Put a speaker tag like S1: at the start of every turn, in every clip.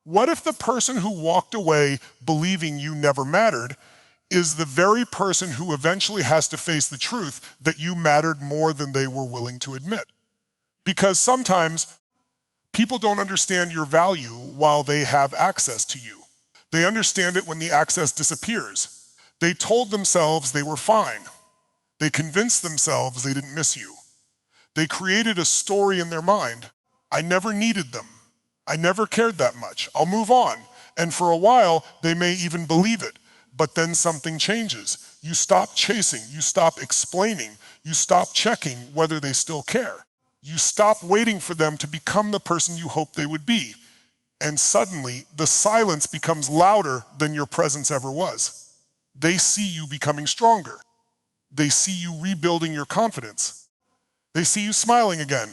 S1: What if the person who walked away believing you never mattered is the very person who eventually has to face the truth that you mattered more than they were willing to admit? Because sometimes people don't understand your value while they have access to you. They understand it when the access disappears. They told themselves they were fine. They convinced themselves they didn't miss you. They created a story in their mind. I never needed them. I never cared that much. I'll move on. And for a while, they may even believe it. But then something changes. You stop chasing. You stop explaining. You stop checking whether they still care. You stop waiting for them to become the person you hoped they would be. And suddenly, the silence becomes louder than your presence ever was. They see you becoming stronger. They see you rebuilding your confidence. They see you smiling again.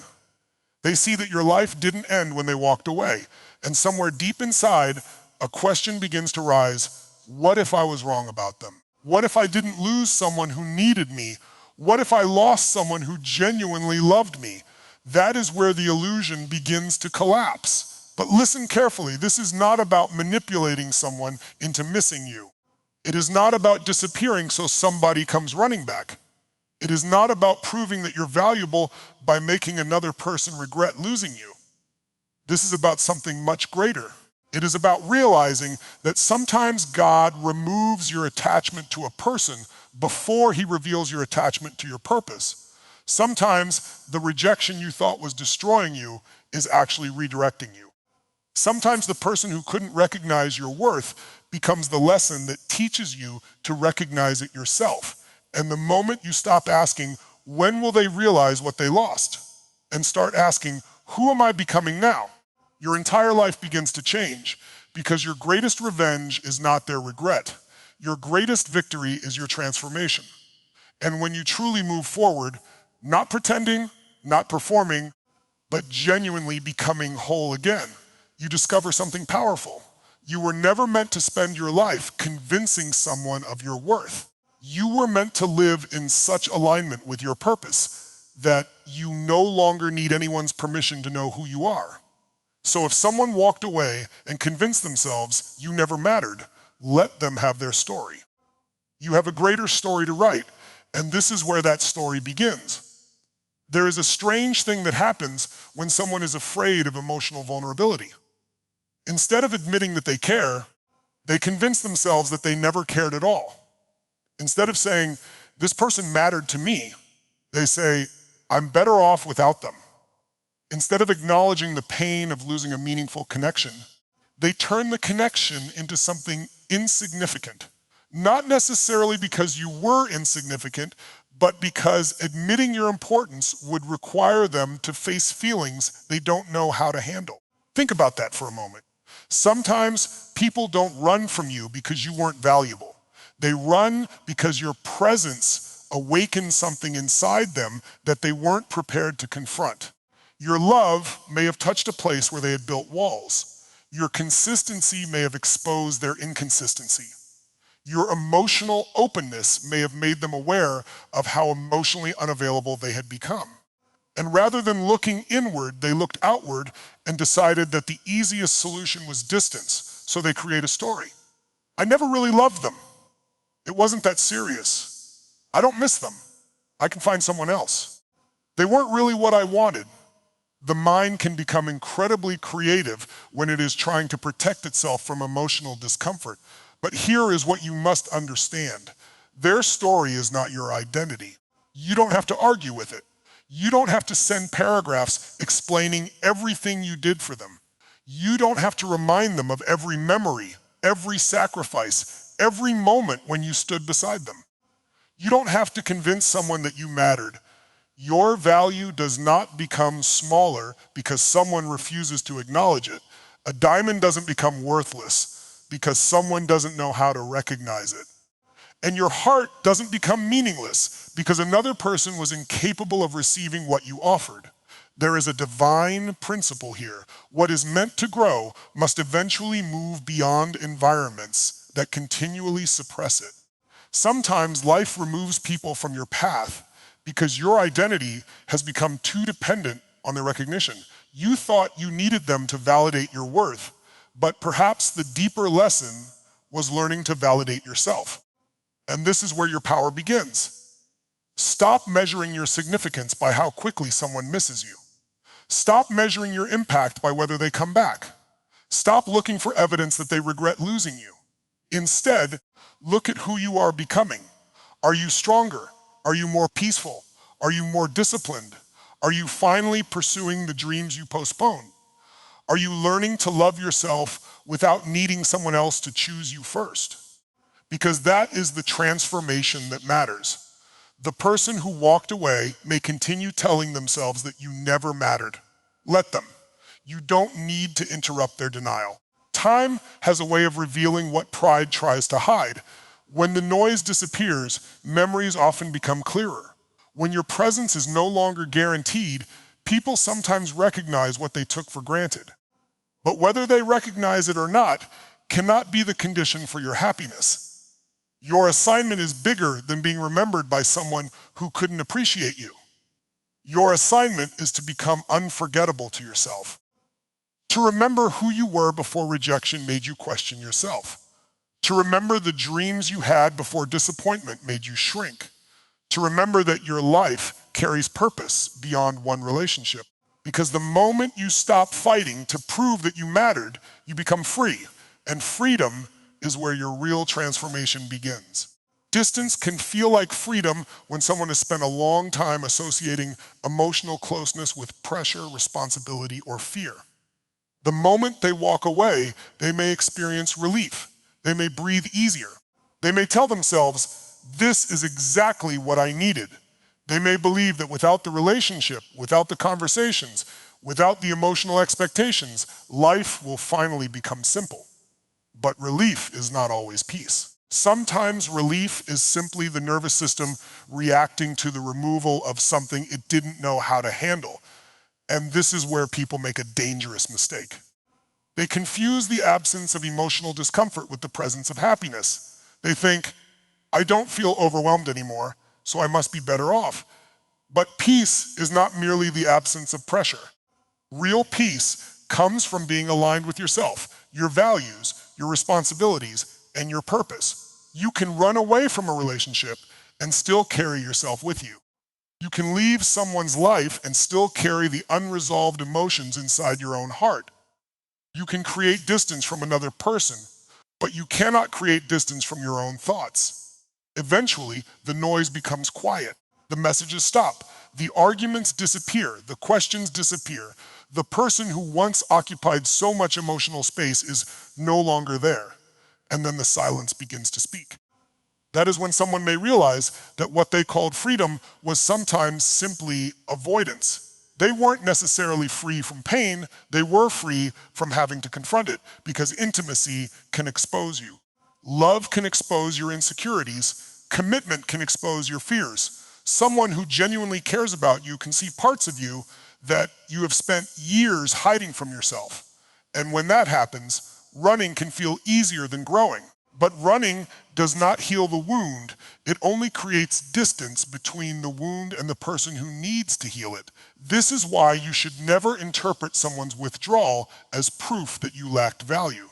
S1: They see that your life didn't end when they walked away. And somewhere deep inside, a question begins to rise. What if I was wrong about them? What if I didn't lose someone who needed me? What if I lost someone who genuinely loved me? That is where the illusion begins to collapse. But listen carefully, this is not about manipulating someone into missing you. It is not about disappearing so somebody comes running back. It is not about proving that you're valuable by making another person regret losing you. This is about something much greater. It is about realizing that sometimes God removes your attachment to a person before he reveals your attachment to your purpose. Sometimes the rejection you thought was destroying you is actually redirecting you. Sometimes the person who couldn't recognize your worth becomes the lesson that teaches you to recognize it yourself. And the moment you stop asking, when will they realize what they lost? And start asking, who am I becoming now? Your entire life begins to change, because your greatest revenge is not their regret. Your greatest victory is your transformation. And when you truly move forward, not pretending, not performing, but genuinely becoming whole again, you discover something powerful. You were never meant to spend your life convincing someone of your worth. You were meant to live in such alignment with your purpose that you no longer need anyone's permission to know who you are. So if someone walked away and convinced themselves you never mattered, let them have their story. You have a greater story to write, and this is where that story begins. There is a strange thing that happens when someone is afraid of emotional vulnerability. Instead of admitting that they care, they convince themselves that they never cared at all. Instead of saying, this person mattered to me, they say, I'm better off without them. Instead of acknowledging the pain of losing a meaningful connection, they turn the connection into something insignificant. Not necessarily because you were insignificant, but because admitting your importance would require them to face feelings they don't know how to handle. Think about that for a moment. Sometimes people don't run from you because you weren't valuable. They run because your presence awakened something inside them that they weren't prepared to confront. Your love may have touched a place where they had built walls. Your consistency may have exposed their inconsistency. Your emotional openness may have made them aware of how emotionally unavailable they had become. And rather than looking inward, they looked outward and decided that the easiest solution was distance, so they create a story. I never really loved them. It wasn't that serious. I don't miss them. I can find someone else. They weren't really what I wanted. The mind can become incredibly creative when it is trying to protect itself from emotional discomfort. But here is what you must understand. Their story is not your identity. You don't have to argue with it. You don't have to send paragraphs explaining everything you did for them. You don't have to remind them of every memory, every sacrifice, every moment when you stood beside them. You don't have to convince someone that you mattered. Your value does not become smaller because someone refuses to acknowledge it. A diamond doesn't become worthless because someone doesn't know how to recognize it. And your heart doesn't become meaningless because another person was incapable of receiving what you offered. There is a divine principle here. What is meant to grow must eventually move beyond environments that continually suppress it. Sometimes life removes people from your path because your identity has become too dependent on their recognition. You thought you needed them to validate your worth, But perhaps the deeper lesson was learning to validate yourself. And this is where your power begins. Stop measuring your significance by how quickly someone misses you. Stop measuring your impact by whether they come back. Stop looking for evidence that they regret losing you. Instead, look at who you are becoming. Are you stronger? Are you more peaceful? Are you more disciplined? Are you finally pursuing the dreams you postponed? Are you learning to love yourself without needing someone else to choose you first? Because that is the transformation that matters. The person who walked away may continue telling themselves that you never mattered. Let them. You don't need to interrupt their denial. Time has a way of revealing what pride tries to hide. When the noise disappears, memories often become clearer. When your presence is no longer guaranteed, people sometimes recognize what they took for granted. But whether they recognize it or not cannot be the condition for your happiness. Your assignment is bigger than being remembered by someone who couldn't appreciate you. Your assignment is to become unforgettable to yourself. To remember who you were before rejection made you question yourself. To remember the dreams you had before disappointment made you shrink. To remember that your life carries purpose beyond one relationship. Because the moment you stop fighting to prove that you mattered, you become free. And freedom is where your real transformation begins. Distance can feel like freedom when someone has spent a long time associating emotional closeness with pressure, responsibility, or fear. The moment they walk away, they may experience relief. They may breathe easier. They may tell themselves, this is exactly what I needed. They may believe that without the relationship, without the conversations, without the emotional expectations, life will finally become simple. But relief is not always peace. Sometimes relief is simply the nervous system reacting to the removal of something it didn't know how to handle. And this is where people make a dangerous mistake. They confuse the absence of emotional discomfort with the presence of happiness. They think, I don't feel overwhelmed anymore, so I must be better off. But peace is not merely the absence of pressure. Real peace comes from being aligned with yourself, your values, your responsibilities, and your purpose. You can run away from a relationship and still carry yourself with you. You can leave someone's life and still carry the unresolved emotions inside your own heart. You can create distance from another person, but you cannot create distance from your own thoughts. Eventually, the noise becomes quiet. The messages stop. The arguments disappear. The questions disappear. The person who once occupied so much emotional space is no longer there. And then the silence begins to speak. That is when someone may realize that what they called freedom was sometimes simply avoidance. They weren't necessarily free from pain, they were free from having to confront it, because intimacy can expose you. Love can expose your insecurities. Commitment can expose your fears. Someone who genuinely cares about you can see parts of you that you have spent years hiding from yourself. And when that happens, running can feel easier than growing. But running does not heal the wound. It only creates distance between the wound and the person who needs to heal it. This is why you should never interpret someone's withdrawal as proof that you lacked value.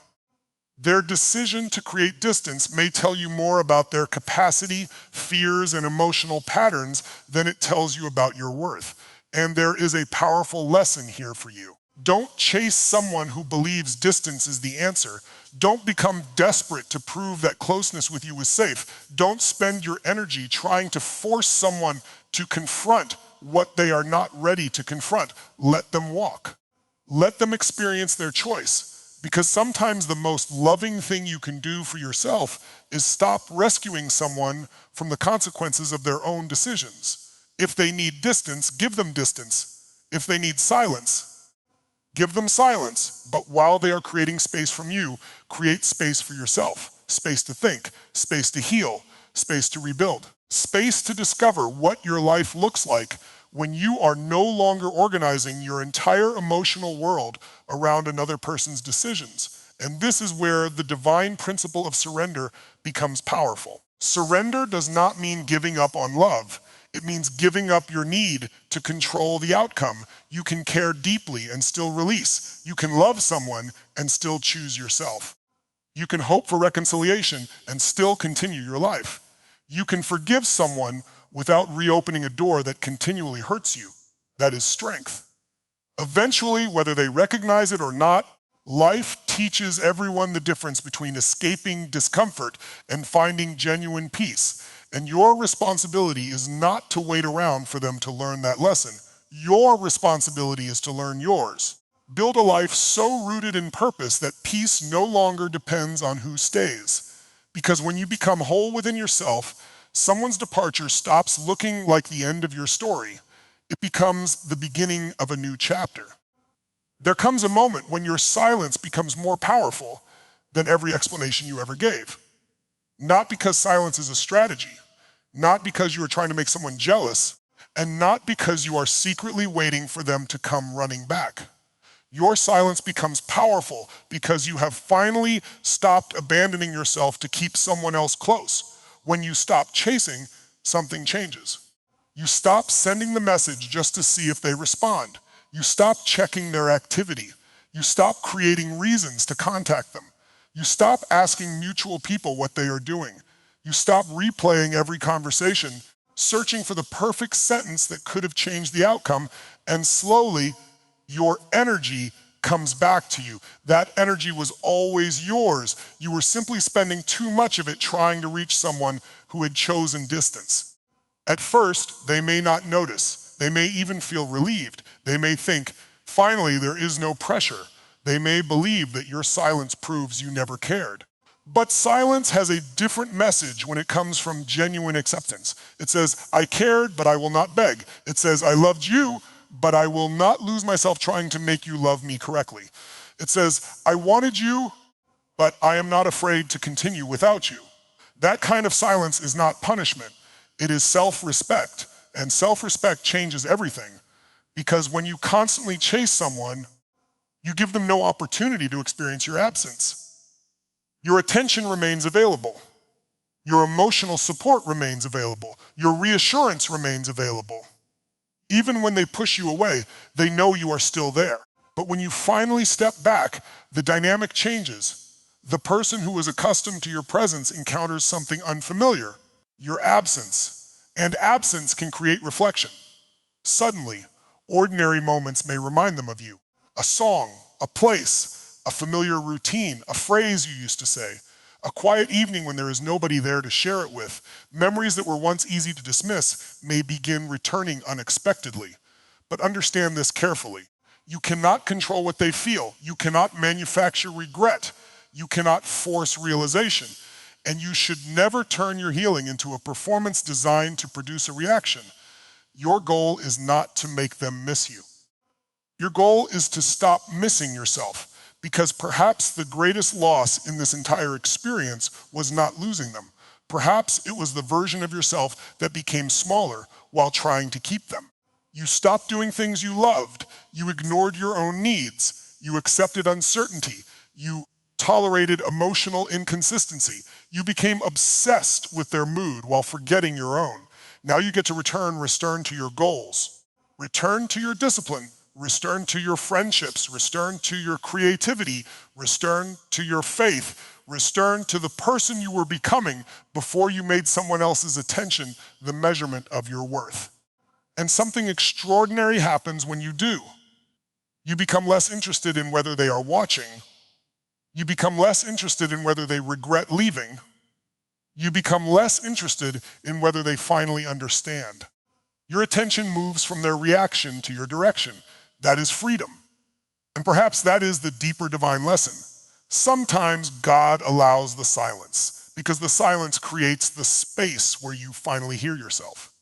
S1: Their decision to create distance may tell you more about their capacity, fears, and emotional patterns than it tells you about your worth. And there is a powerful lesson here for you. Don't chase someone who believes distance is the answer. Don't become desperate to prove that closeness with you is safe. Don't spend your energy trying to force someone to confront what they are not ready to confront. Let them walk. Let them experience their choice. Because sometimes the most loving thing you can do for yourself is stop rescuing someone from the consequences of their own decisions. If they need distance, give them distance. If they need silence, give them silence, but while they are creating space from you, create space for yourself. Space to think, space to heal, space to rebuild, space to discover what your life looks like when you are no longer organizing your entire emotional world around another person's decisions. And this is where the divine principle of surrender becomes powerful. Surrender does not mean giving up on love. It means giving up your need to control the outcome. You can care deeply and still release. You can love someone and still choose yourself. You can hope for reconciliation and still continue your life. You can forgive someone without reopening a door that continually hurts you. That is strength. Eventually, whether they recognize it or not, life teaches everyone the difference between escaping discomfort and finding genuine peace. And your responsibility is not to wait around for them to learn that lesson. Your responsibility is to learn yours. Build a life so rooted in purpose that peace no longer depends on who stays. Because when you become whole within yourself, someone's departure stops looking like the end of your story. It becomes the beginning of a new chapter. There comes a moment when your silence becomes more powerful than every explanation you ever gave. Not because silence is a strategy, not because you are trying to make someone jealous, and not because you are secretly waiting for them to come running back. Your silence becomes powerful because you have finally stopped abandoning yourself to keep someone else close. When you stop chasing, something changes. You stop sending the message just to see if they respond. You stop checking their activity. You stop creating reasons to contact them. You stop asking mutual people what they are doing. You stop replaying every conversation, searching for the perfect sentence that could have changed the outcome, and slowly, your energy comes back to you. That energy was always yours. You were simply spending too much of it trying to reach someone who had chosen distance. At first, they may not notice. They may even feel relieved. They may think, finally, there is no pressure. They may believe that your silence proves you never cared. But silence has a different message when it comes from genuine acceptance. It says, I cared, but I will not beg. It says, I loved you, but I will not lose myself trying to make you love me correctly. It says, I wanted you, but I am not afraid to continue without you. That kind of silence is not punishment. It is self-respect, and self-respect changes everything. Because when you constantly chase someone, you give them no opportunity to experience your absence. Your attention remains available. Your emotional support remains available. Your reassurance remains available. Even when they push you away, they know you are still there. But when you finally step back, the dynamic changes. The person who is accustomed to your presence encounters something unfamiliar, your absence. And absence can create reflection. Suddenly, ordinary moments may remind them of you. A song, a place, a familiar routine, a phrase you used to say, a quiet evening when there is nobody there to share it with. Memories that were once easy to dismiss may begin returning unexpectedly. But understand this carefully. You cannot control what they feel. You cannot manufacture regret. You cannot force realization. And you should never turn your healing into a performance designed to produce a reaction. Your goal is not to make them miss you. Your goal is to stop missing yourself. Because perhaps the greatest loss in this entire experience was not losing them. Perhaps it was the version of yourself that became smaller while trying to keep them. You stopped doing things you loved. You ignored your own needs. You accepted uncertainty. You tolerated emotional inconsistency. You became obsessed with their mood while forgetting your own. Now you get to return to your goals. Return to your discipline. Return to your friendships, return to your creativity, return to your faith, return to the person you were becoming before you made someone else's attention the measurement of your worth. And something extraordinary happens when you do. You become less interested in whether they are watching. You become less interested in whether they regret leaving. You become less interested in whether they finally understand. Your attention moves from their reaction to your direction. That is freedom. And perhaps that is the deeper divine lesson. Sometimes God allows the silence because the silence creates the space where you finally hear yourself.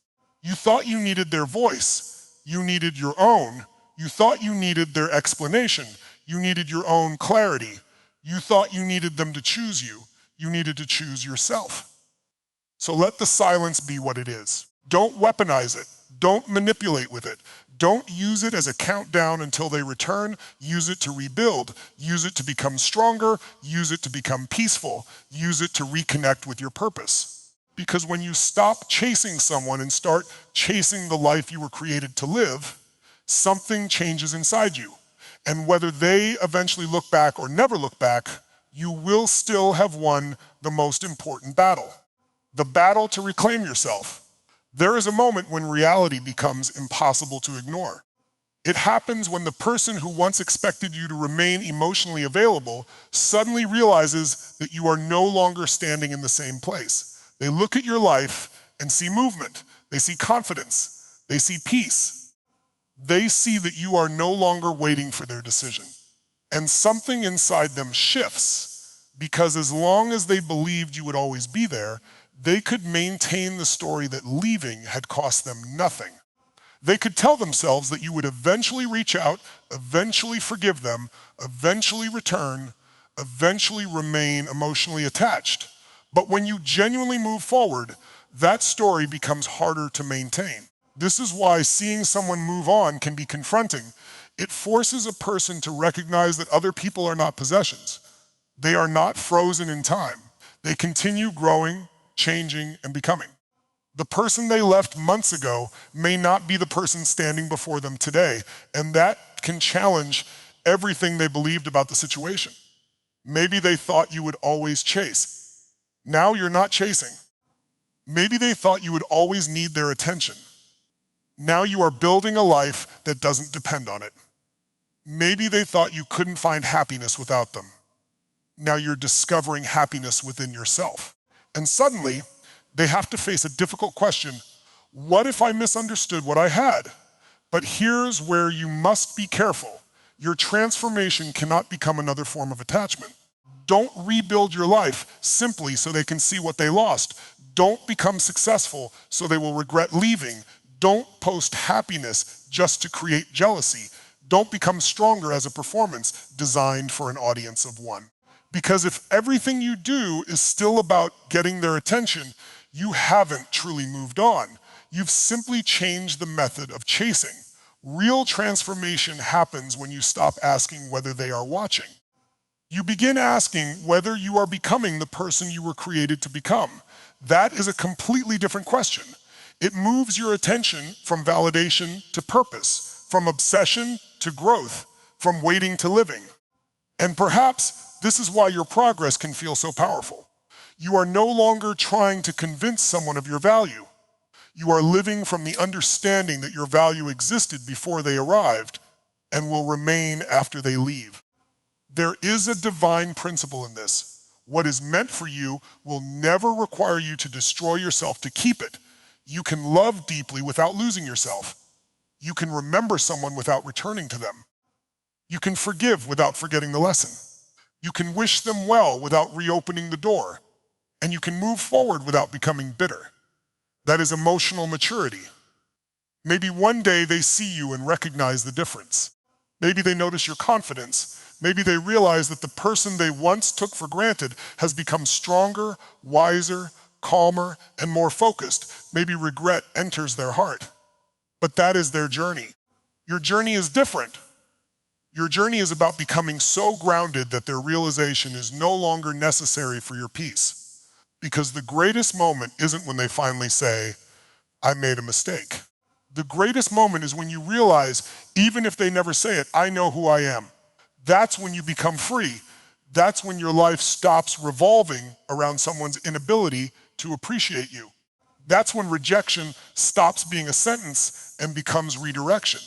S1: You thought you needed their voice. You needed your own. You thought you needed their explanation. You needed your own clarity. You thought you needed them to choose you. You needed to choose yourself. So let the silence be what it is. Don't weaponize it. Don't manipulate with it. Don't use it as a countdown until they return. Use it to rebuild. Use it to become stronger. Use it to become peaceful. Use it to reconnect with your purpose. Because when you stop chasing someone and start chasing the life you were created to live, something changes inside you. And whether they eventually look back or never look back, you will still have won the most important battle. The battle to reclaim yourself. There is a moment when reality becomes impossible to ignore. It happens when the person who once expected you to remain emotionally available suddenly realizes that you are no longer standing in the same place. They look at your life and see movement. They see confidence. They see peace. They see that you are no longer waiting for their decision. And something inside them shifts, because as long as they believed you would always be there, they could maintain the story that leaving had cost them nothing. They could tell themselves that you would eventually reach out, eventually forgive them, eventually return, eventually remain emotionally attached. But when you genuinely move forward, that story becomes harder to maintain. This is why seeing someone move on can be confronting. It forces a person to recognize that other people are not possessions. They are not frozen in time. They continue growing, changing, and becoming. The person they left months ago may not be the person standing before them today, and that can challenge everything they believed about the situation. Maybe they thought you would always chase. Now you're not chasing. Maybe they thought you would always need their attention. Now you are building a life that doesn't depend on it. Maybe they thought you couldn't find happiness without them. Now you're discovering happiness within yourself. And suddenly, they have to face a difficult question. What if I misunderstood what I had? But here's where you must be careful. Your transformation cannot become another form of attachment. Don't rebuild your life simply so they can see what they lost. Don't become successful so they will regret leaving. Don't post happiness just to create jealousy. Don't become stronger as a performance designed for an audience of one. Because if everything you do is still about getting their attention, you haven't truly moved on. You've simply changed the method of chasing. Real transformation happens when you stop asking whether they are watching. You begin asking whether you are becoming the person you were created to become. That is a completely different question. It moves your attention from validation to purpose, from obsession to growth, from waiting to living. And perhaps this is why your progress can feel so powerful. You are no longer trying to convince someone of your value. You are living from the understanding that your value existed before they arrived and will remain after they leave. There is a divine principle in this. What is meant for you will never require you to destroy yourself to keep it. You can love deeply without losing yourself. You can remember someone without returning to them. You can forgive without forgetting the lesson. You can wish them well without reopening the door. And you can move forward without becoming bitter. That is emotional maturity. Maybe one day they see you and recognize the difference. Maybe they notice your confidence. Maybe they realize that the person they once took for granted has become stronger, wiser, calmer, and more focused. Maybe regret enters their heart. But that is their journey. Your journey is different. Your journey is about becoming so grounded that their realization is no longer necessary for your peace. Because the greatest moment isn't when they finally say, I made a mistake. The greatest moment is when you realize, even if they never say it, I know who I am. That's when you become free. That's when your life stops revolving around someone's inability to appreciate you. That's when rejection stops being a sentence and becomes redirection.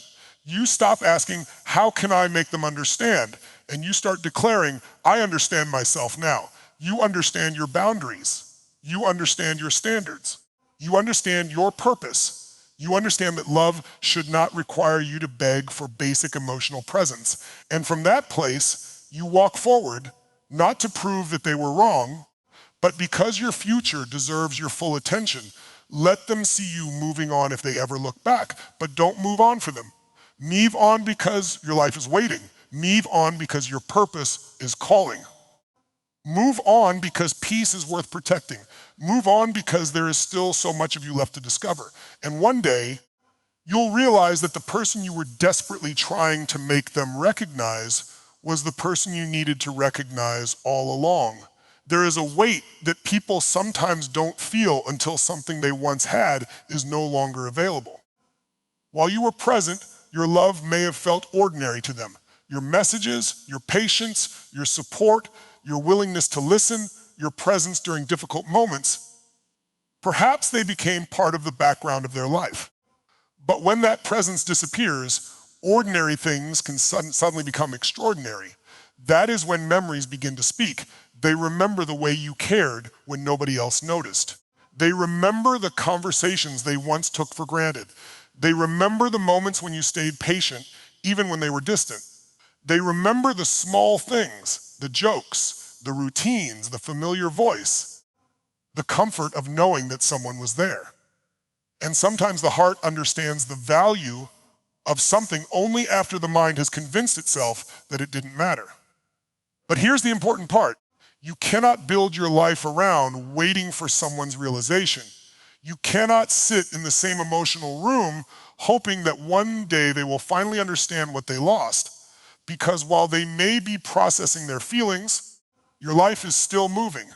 S1: You stop asking, how can I make them understand? And you start declaring, I understand myself now. You understand your boundaries. You understand your standards. You understand your purpose. You understand that love should not require you to beg for basic emotional presence. And from that place, you walk forward, not to prove that they were wrong, but because your future deserves your full attention. Let them see you moving on if they ever look back, but don't move on for them. Move on because your life is waiting. Move on because your purpose is calling. Move on because peace is worth protecting. Move on because there is still so much of you left to discover. And one day, you'll realize that the person you were desperately trying to make them recognize was the person you needed to recognize all along. There is a weight that people sometimes don't feel until something they once had is no longer available. While you were present, your love may have felt ordinary to them. Your messages, your patience, your support, your willingness to listen, your presence during difficult moments, perhaps they became part of the background of their life. But when that presence disappears, ordinary things can suddenly become extraordinary. That is when memories begin to speak. They remember the way you cared when nobody else noticed. They remember the conversations they once took for granted. They remember the moments when you stayed patient, even when they were distant. They remember the small things, the jokes, the routines, the familiar voice, the comfort of knowing that someone was there. And sometimes the heart understands the value of something only after the mind has convinced itself that it didn't matter. But here's the important part. You cannot build your life around waiting for someone's realization. You cannot sit in the same emotional room hoping that one day they will finally understand what they lost. Because while they may be processing their feelings, your life is still moving.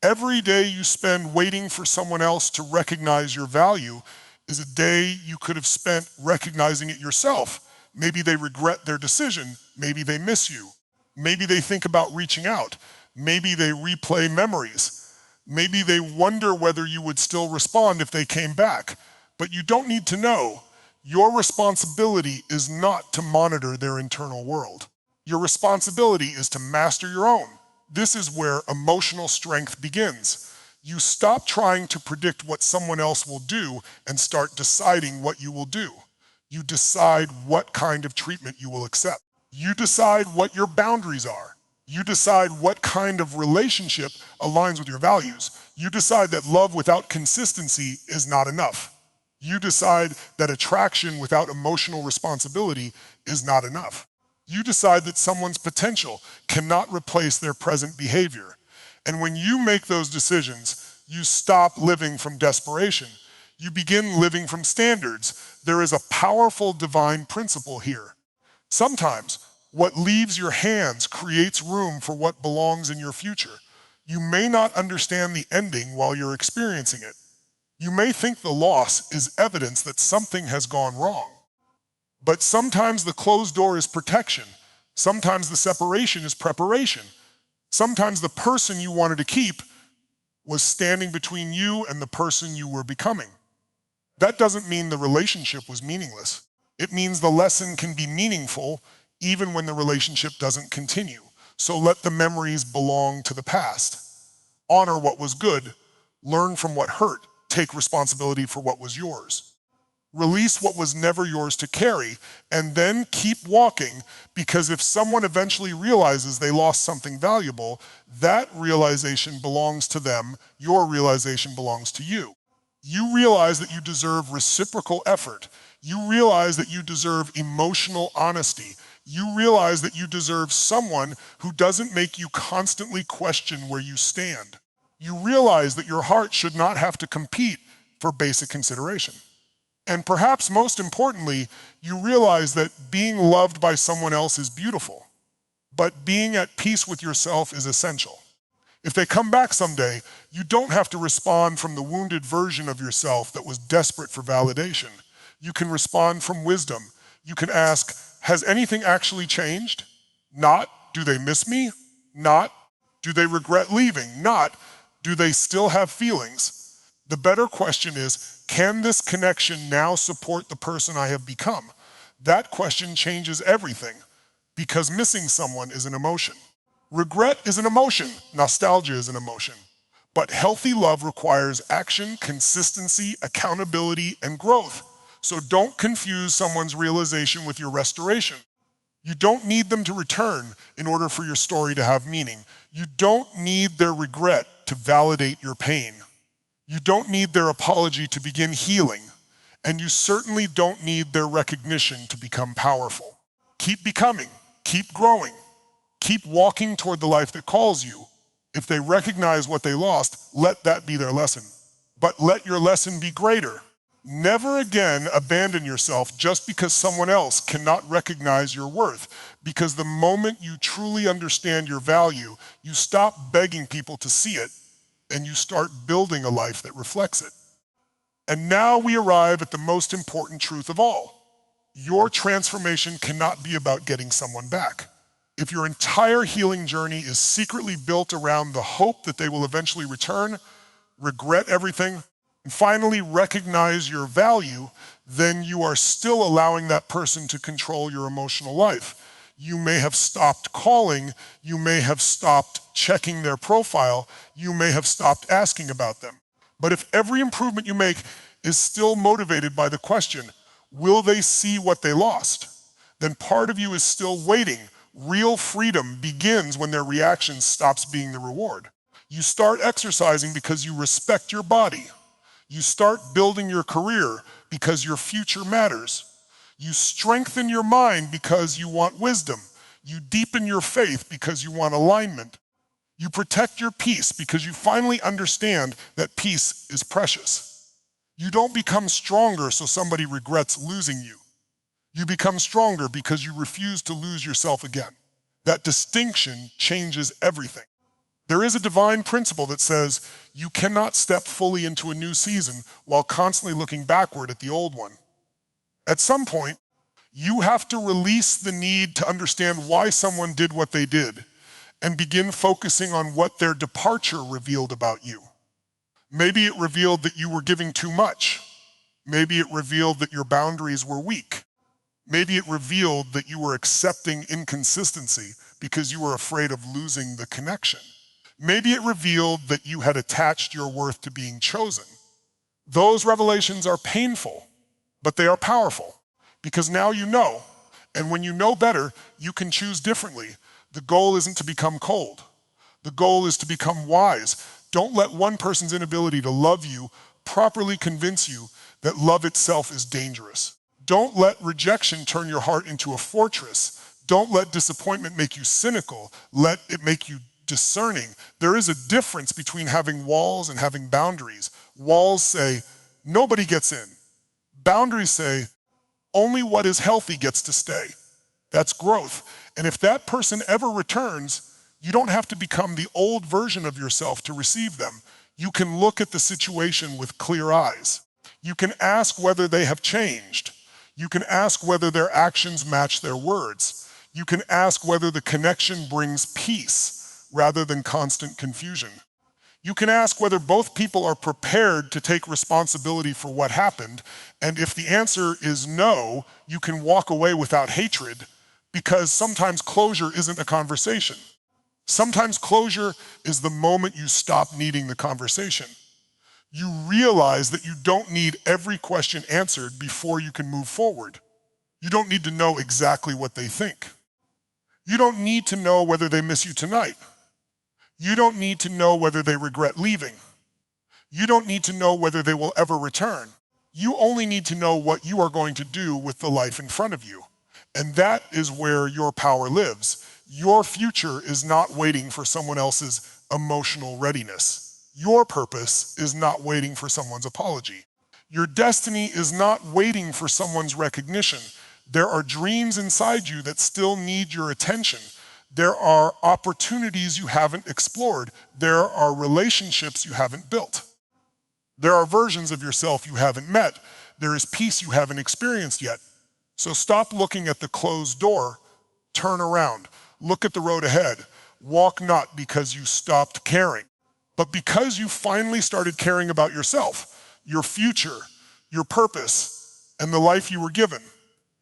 S1: Every day you spend waiting for someone else to recognize your value is a day you could have spent recognizing it yourself. Maybe they regret their decision. Maybe they miss you. Maybe they think about reaching out. Maybe they replay memories. Maybe they wonder whether you would still respond if they came back. But you don't need to know. Your responsibility is not to monitor their internal world. Your responsibility is to master your own. This is where emotional strength begins. You stop trying to predict what someone else will do and start deciding what you will do. You decide what kind of treatment you will accept. You decide what your boundaries are. You decide what kind of relationship aligns with your values. You decide that love without consistency is not enough. You decide that attraction without emotional responsibility is not enough. You decide that someone's potential cannot replace their present behavior. And when you make those decisions, you stop living from desperation. You begin living from standards. There is a powerful divine principle here. Sometimes, what leaves your hands creates room for what belongs in your future. You may not understand the ending while you're experiencing it. You may think the loss is evidence that something has gone wrong. But sometimes the closed door is protection. Sometimes the separation is preparation. Sometimes the person you wanted to keep was standing between you and the person you were becoming. That doesn't mean the relationship was meaningless. It means the lesson can be meaningful even when the relationship doesn't continue. So let the memories belong to the past. Honor what was good. Learn from what hurt. Take responsibility for what was yours. Release what was never yours to carry, and then keep walking, because if someone eventually realizes they lost something valuable, that realization belongs to them. Your realization belongs to you. You realize that you deserve reciprocal effort. You realize that you deserve emotional honesty. You realize that you deserve someone who doesn't make you constantly question where you stand. You realize that your heart should not have to compete for basic consideration. And perhaps most importantly, you realize that being loved by someone else is beautiful, but being at peace with yourself is essential. If they come back someday, you don't have to respond from the wounded version of yourself that was desperate for validation. You can respond from wisdom. You can ask, has anything actually changed? Not, do they miss me? Not, do they regret leaving? Not, do they still have feelings? The better question is, can this connection now support the person I have become? That question changes everything, because missing someone is an emotion. Regret is an emotion. Nostalgia is an emotion. But healthy love requires action, consistency, accountability, and growth. So don't confuse someone's realization with your restoration. You don't need them to return in order for your story to have meaning. You don't need their regret to validate your pain. You don't need their apology to begin healing. And you certainly don't need their recognition to become powerful. Keep becoming, keep growing, keep walking toward the life that calls you. If they recognize what they lost, let that be their lesson. But let your lesson be greater. Never again abandon yourself just because someone else cannot recognize your worth. Because the moment you truly understand your value, you stop begging people to see it and you start building a life that reflects it. And now we arrive at the most important truth of all. Your transformation cannot be about getting someone back. If your entire healing journey is secretly built around the hope that they will eventually return, regret everything, and finally recognize your value, then you are still allowing that person to control your emotional life. You may have stopped calling, you may have stopped checking their profile, you may have stopped asking about them. But if every improvement you make is still motivated by the question, will they see what they lost? Then part of you is still waiting. Real freedom begins when their reaction stops being the reward. You start exercising because you respect your body. You start building your career because your future matters. You strengthen your mind because you want wisdom. You deepen your faith because you want alignment. You protect your peace because you finally understand that peace is precious. You don't become stronger so somebody regrets losing you. You become stronger because you refuse to lose yourself again. That distinction changes everything. There is a divine principle that says you cannot step fully into a new season while constantly looking backward at the old one. At some point, you have to release the need to understand why someone did what they did and begin focusing on what their departure revealed about you. Maybe it revealed that you were giving too much. Maybe it revealed that your boundaries were weak. Maybe it revealed that you were accepting inconsistency because you were afraid of losing the connection. Maybe it revealed that you had attached your worth to being chosen. Those revelations are painful, but they are powerful because now you know, and when you know better, you can choose differently. The goal isn't to become cold. The goal is to become wise. Don't let one person's inability to love you properly convince you that love itself is dangerous. Don't let rejection turn your heart into a fortress. Don't let disappointment make you cynical. Let it make you discerning. There is a difference between having walls and having boundaries. Walls say, nobody gets in. Boundaries say, only what is healthy gets to stay. That's growth. And if that person ever returns, you don't have to become the old version of yourself to receive them. You can look at the situation with clear eyes. You can ask whether they have changed. You can ask whether their actions match their words. You can ask whether the connection brings peace rather than constant confusion. You can ask whether both people are prepared to take responsibility for what happened, and if the answer is no, you can walk away without hatred, because sometimes closure isn't a conversation. Sometimes closure is the moment you stop needing the conversation. You realize that you don't need every question answered before you can move forward. You don't need to know exactly what they think. You don't need to know whether they miss you tonight. You don't need to know whether they regret leaving. You don't need to know whether they will ever return. You only need to know what you are going to do with the life in front of you. And that is where your power lives. Your future is not waiting for someone else's emotional readiness. Your purpose is not waiting for someone's apology. Your destiny is not waiting for someone's recognition. There are dreams inside you that still need your attention. There are opportunities you haven't explored. There are relationships you haven't built. There are versions of yourself you haven't met. There is peace you haven't experienced yet. So stop looking at the closed door. Turn around. Look at the road ahead. Walk not because you stopped caring, but because you finally started caring about yourself, your future, your purpose, and the life you were given.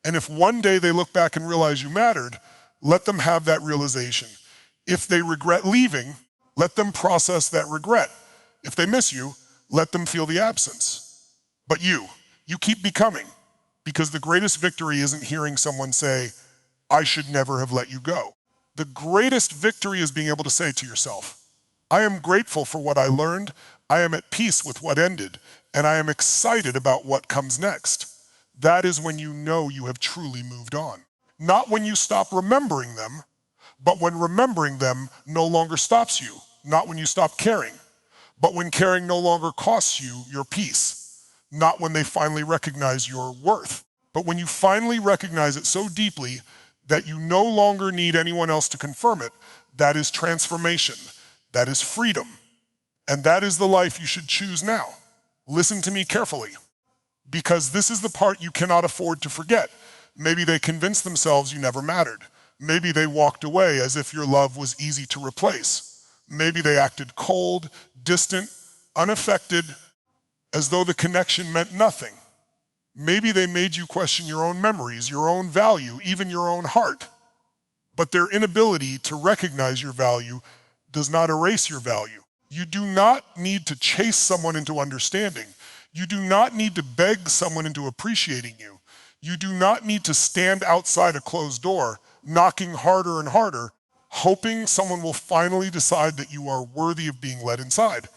S1: And if one day they look back and realize you mattered, let them have that realization. If they regret leaving, let them process that regret. If they miss you, let them feel the absence. But you keep becoming, because the greatest victory isn't hearing someone say, I should never have let you go. The greatest victory is being able to say to yourself, I am grateful for what I learned, I am at peace with what ended, and I am excited about what comes next. That is when you know you have truly moved on. Not when you stop remembering them, but when remembering them no longer stops you. Not when you stop caring, but when caring no longer costs you your peace. not when they finally recognize your worth. But when you finally recognize it so deeply that you no longer need anyone else to confirm it, that is transformation, that is freedom, and that is the life you should choose now. Listen to me carefully, because this is the part you cannot afford to forget. Maybe they convinced themselves you never mattered. Maybe they walked away as if your love was easy to replace. Maybe they acted cold, distant, unaffected, as though the connection meant nothing. Maybe they made you question your own memories, your own value, even your own heart. But their inability to recognize your value does not erase your value. You do not need to chase someone into understanding. You do not need to beg someone into appreciating you. You do not need to stand outside a closed door, knocking harder and harder, hoping someone will finally decide that you are worthy of being let inside.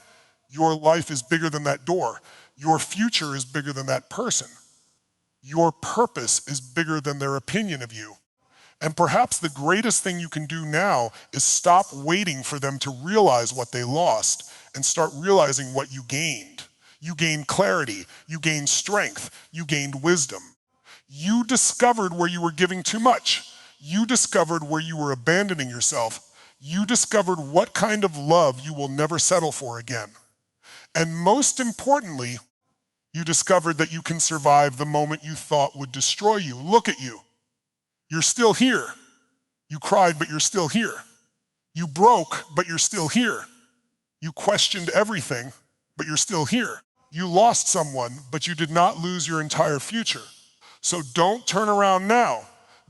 S1: Your life is bigger than that door. Your future is bigger than that person. Your purpose is bigger than their opinion of you. And perhaps the greatest thing you can do now is stop waiting for them to realize what they lost and start realizing what you gained. You gained clarity, you gained strength, you gained wisdom. You discovered where you were giving too much. You discovered where you were abandoning yourself. You discovered what kind of love you will never settle for again. And most importantly, you discovered that you can survive the moment you thought would destroy you. Look at you. You're still here. You cried, but you're still here. You broke, but you're still here. You questioned everything, but you're still here. You lost someone, but you did not lose your entire future. So don't turn around now.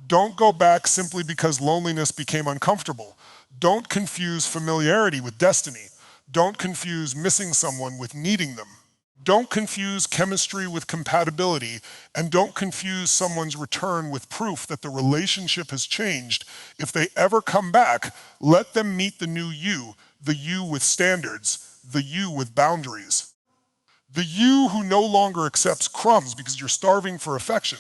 S1: Don't go back simply because loneliness became uncomfortable. Don't confuse familiarity with destiny. Don't confuse missing someone with needing them. Don't confuse chemistry with compatibility, and don't confuse someone's return with proof that the relationship has changed. If they ever come back, let them meet the new you, the you with standards, the you with boundaries. The you who no longer accepts crumbs because you're starving for affection.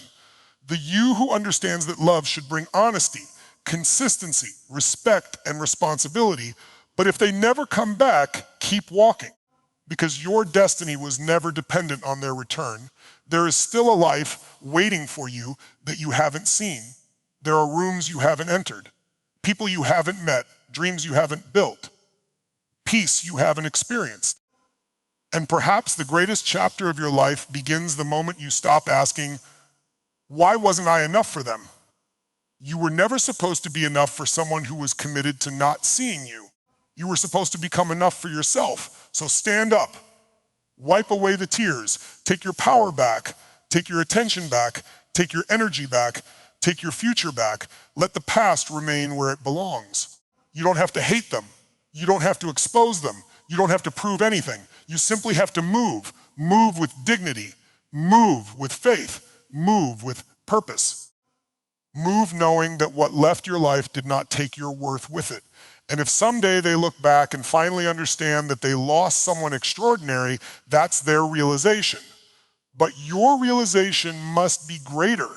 S1: The you who understands that love should bring honesty, consistency, respect, and responsibility. But if they never come back, keep walking. Because your destiny was never dependent on their return. There is still a life waiting for you that you haven't seen. There are rooms you haven't entered, people you haven't met, dreams you haven't built, peace you haven't experienced. And perhaps the greatest chapter of your life begins the moment you stop asking, why wasn't I enough for them? You were never supposed to be enough for someone who was committed to not seeing you. You were supposed to become enough for yourself. So stand up, wipe away the tears, take your power back, take your attention back, take your energy back, take your future back. Let the past remain where it belongs. You don't have to hate them. You don't have to expose them. You don't have to prove anything. You simply have to move. Move with dignity. Move with faith. Move with purpose. Move knowing that what left your life did not take your worth with it. And if someday they look back and finally understand that they lost someone extraordinary, that's their realization. But your realization must be greater.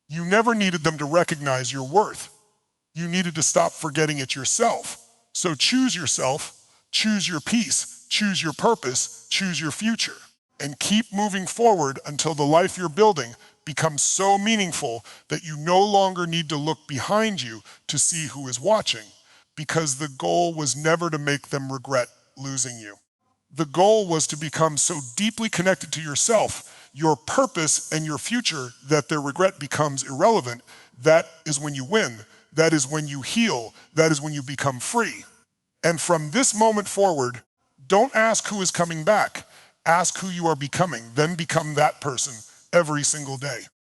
S1: You never needed them to recognize your worth. You needed to stop forgetting it yourself. So choose yourself, choose your peace, choose your purpose, choose your future, and keep moving forward until the life you're building becomes so meaningful that you no longer need to look behind you to see who is watching. Because the goal was never to make them regret losing you. The goal was to become so deeply connected to yourself, your purpose, and your future that their regret becomes irrelevant. That is when you win. That is when you heal. That is when you become free. And from this moment forward, don't ask who is coming back. Ask who you are becoming. Then become that person every single day.